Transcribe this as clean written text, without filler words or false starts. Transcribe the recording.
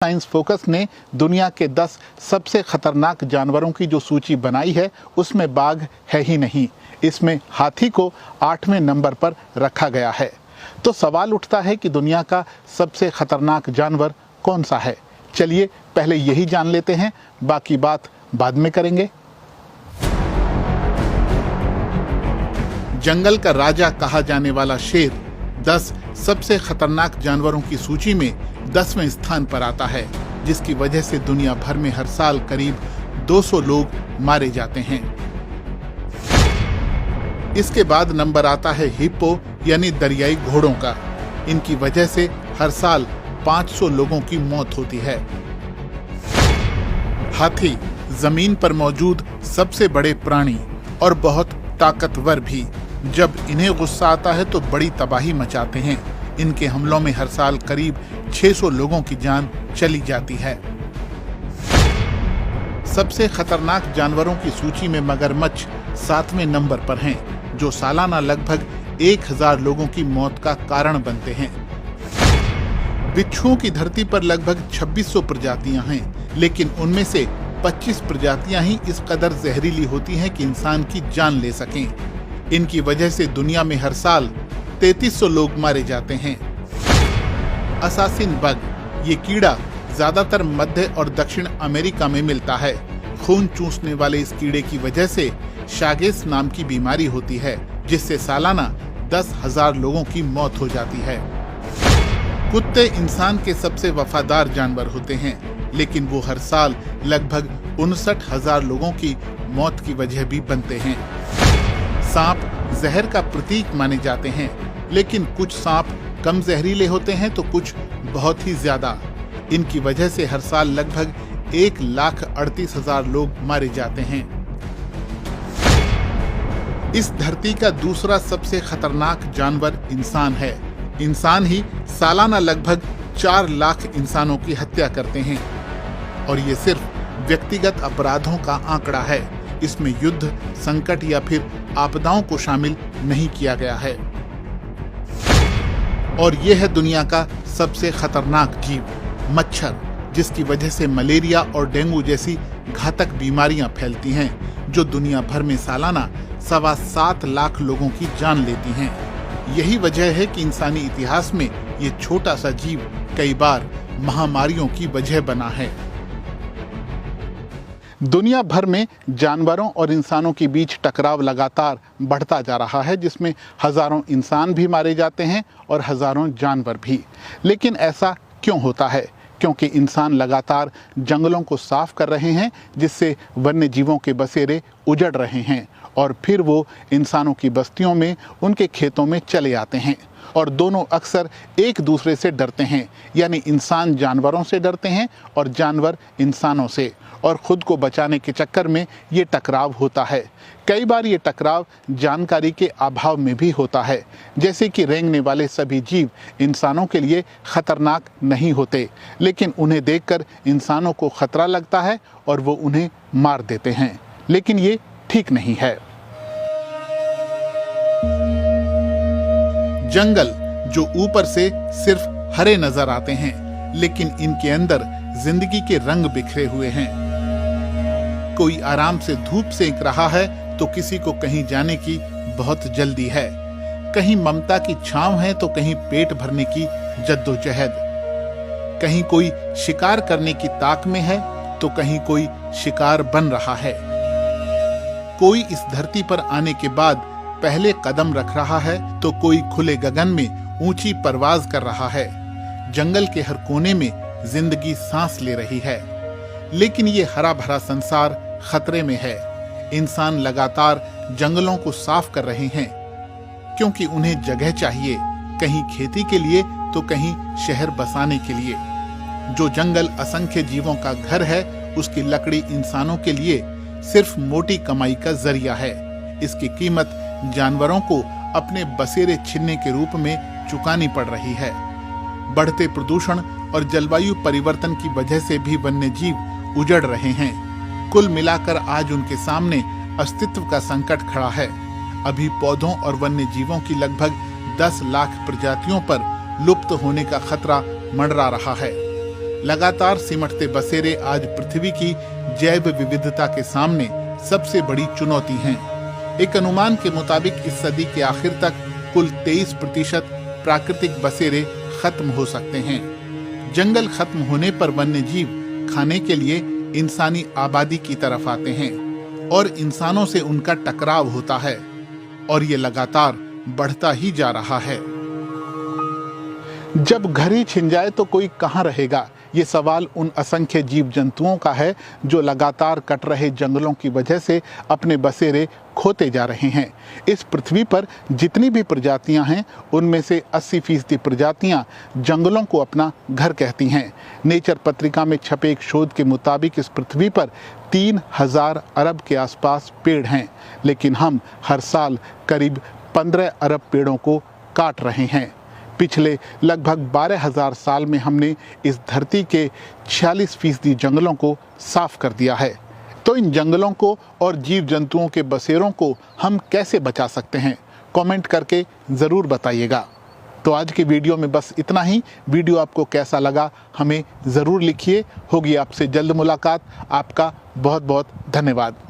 Science focus ने दुनिया के 10 सबसे खतरनाक जानवरों की जो सूची बनाई है उसमें बाघ है ही नहीं। इसमें हाथी को 8वें नंबर पर रखा गया है। तो सवाल उठता है कि दुनिया का सबसे खतरनाक जानवर कौन सा है। चलिए पहले यही जान लेते हैं, बाकी बात बाद में करेंगे। जंगल का राजा कहा जाने वाला शेर 10 सबसे खतरनाक जानवरों की सूची में 10वें स्थान पर आता है, जिसकी वजह से दुनिया भर में हर साल करीब 200 लोग मारे जाते हैं। इसके बाद नंबर आता है हिप्पो यानी दरियाई घोड़ों का। इनकी वजह से हर साल 500 लोगों की मौत होती है। हाथी जमीन पर मौजूद सबसे बड़े प्राणी और बहुत ताकतवर भी। जब इन्हें गुस्सा आता है तो बड़ी तबाही मचाते हैं। इनके हमलों में हर साल करीब 600 लोगों की जान चली जाती है। सबसे खतरनाक जानवरों की सूची में मगरमच्छ 7वें नंबर पर हैं, जो सालाना लगभग 1000 लोगों की मौत का कारण बनते हैं। बिच्छुओं की धरती पर लगभग 2600 प्रजातियां हैं, लेकिन उनमें से 25 प्रजातियां ही इस कदर जहरीली होती हैं कि इंसान की जान ले सकें। इनकी वजह से दुनिया में हर साल 3300 लोग मारे जाते हैं। असासिन बग, ये कीड़ा ज्यादातर मध्य और दक्षिण अमेरिका में मिलता है। खून चूसने वाले इस कीड़े की वजह से शागेस नाम की बीमारी होती है, जिससे सालाना 10,000 लोगों की मौत हो जाती है। कुत्ते इंसान के सबसे वफादार जानवर होते हैं, लेकिन वो हर साल लगभग 59,000 लोगों की मौत की वजह भी बनते हैं। सांप जहर का प्रतीक माने जाते हैं, लेकिन कुछ सांप कम जहरीले होते हैं तो कुछ बहुत ही ज्यादा। इनकी वजह से हर साल लगभग 1,38,000 लोग मारे जाते हैं। इस धरती का दूसरा सबसे खतरनाक जानवर इंसान है। इंसान ही सालाना लगभग 4 लाख इंसानों की हत्या करते हैं, और ये सिर्फ व्यक्तिगत अपराधों का आंकड़ा है। इसमें युद्ध, संकट या फिर आपदाओं को शामिल नहीं किया गया है। और यह है दुनिया का सबसे खतरनाक जीव, मच्छर, जिसकी वजह से मलेरिया और डेंगू जैसी घातक बीमारियां फैलती हैं, जो दुनिया भर में सालाना 7.25 लाख लोगों की जान लेती हैं। यही वजह है कि इंसानी इतिहास में ये छोटा सा जीव कई बार महामारियों की वजह बना है। दुनिया भर में जानवरों और इंसानों के बीच टकराव लगातार बढ़ता जा रहा है, जिसमें हजारों इंसान भी मारे जाते हैं और हजारों जानवर भी। लेकिन ऐसा क्यों होता है? क्योंकि इंसान लगातार जंगलों को साफ कर रहे हैं, जिससे वन्य जीवों के बसेरे उजड़ रहे हैं, और फिर वो इंसानों की बस्तियों में, उनके खेतों में चले आते हैं। और दोनों अक्सर एक दूसरे से डरते हैं, यानी इंसान जानवरों से डरते हैं और जानवर इंसानों से, और खुद को बचाने के चक्कर में ये टकराव होता है। कई बार ये टकराव जानकारी के अभाव में भी होता है, जैसे कि रेंगने वाले सभी जीव इंसानों के लिए खतरनाक नहीं होते, लेकिन उन्हें देखकर इंसानों को खतरा लगता है और वो उन्हें मार देते हैं। लेकिन ये ठीक नहीं है। जंगल जो ऊपर से सिर्फ हरे नजर आते हैं, लेकिन इनके अंदर जिंदगी के रंग बिखरे हुए हैं। कोई आराम से धूप सेंक रहा है तो किसी को कहीं जाने की बहुत जल्दी है। कहीं ममता की छांव है तो कहीं पेट भरने की जद्दोजहद। कहीं कोई शिकार करने की ताक में है तो कहीं कोई शिकार बन रहा है। कोई इस धरती पर आने के बाद पहले कदम रख रहा है तो कोई खुले गगन में ऊंची परवाज कर रहा है। जंगल के हर कोने में जिंदगी सांस ले रही है, लेकिन ये हरा भरा संसार खतरे में है। इंसान लगातार जंगलों को साफ कर रहे हैं, क्योंकि उन्हें जगह चाहिए, कहीं खेती के लिए तो कहीं शहर बसाने के लिए। जो जंगल असंख्य जीवों का घर है, उसकी लकड़ी इंसानों के लिए सिर्फ मोटी कमाई का जरिया है। इसकी कीमत जानवरों को अपने बसेरे छीनने के रूप में चुकानी पड़ रही है। बढ़ते प्रदूषण और जलवायु परिवर्तन की वजह से भी वन्य जीव उजड़ रहे हैं। कुल मिलाकर आज उनके सामने अस्तित्व का संकट खड़ा है। अभी पौधों और वन्य जीवों की लगभग 10 लाख प्रजातियों पर लुप्त होने का खतरा मंडरा रहा है। लगातार सिमटते बसेरे आज पृथ्वी की जैव विविधता के सामने सबसे बड़ी चुनौती हैं। एक अनुमान के मुताबिक इस सदी के आखिर तक कुल 23% प्राकृतिक बसेरे खत्म हो सकते हैं। जंगल खत्म होने पर वन्य जीव खाने के लिए इंसानी आबादी की तरफ आते हैं और इंसानों से उनका टकराव होता है और ये लगातार बढ़ता ही जा रहा है। जब घर ही छिन जाए तो कोई कहाँ रहेगा, ये सवाल उन असंख्य जीव जंतुओं का है जो लगातार कट रहे जंगलों की वजह से अपने बसेरे खोते जा रहे हैं। इस पृथ्वी पर जितनी भी प्रजातियां हैं उनमें से 80% प्रजातियां जंगलों को अपना घर कहती हैं। नेचर पत्रिका में छपे एक शोध के मुताबिक इस पृथ्वी पर 3000 अरब के आसपास पेड़ हैं, लेकिन हम हर साल करीब 15 अरब पेड़ों को काट रहे हैं। पिछले लगभग 12,000 साल में हमने इस धरती के 46% जंगलों को साफ कर दिया है। तो इन जंगलों को और जीव जंतुओं के बसेरों को हम कैसे बचा सकते हैं, कमेंट करके ज़रूर बताइएगा। तो आज की वीडियो में बस इतना ही। वीडियो आपको कैसा लगा हमें ज़रूर लिखिए। होगी आपसे जल्द मुलाकात। आपका बहुत बहुत धन्यवाद।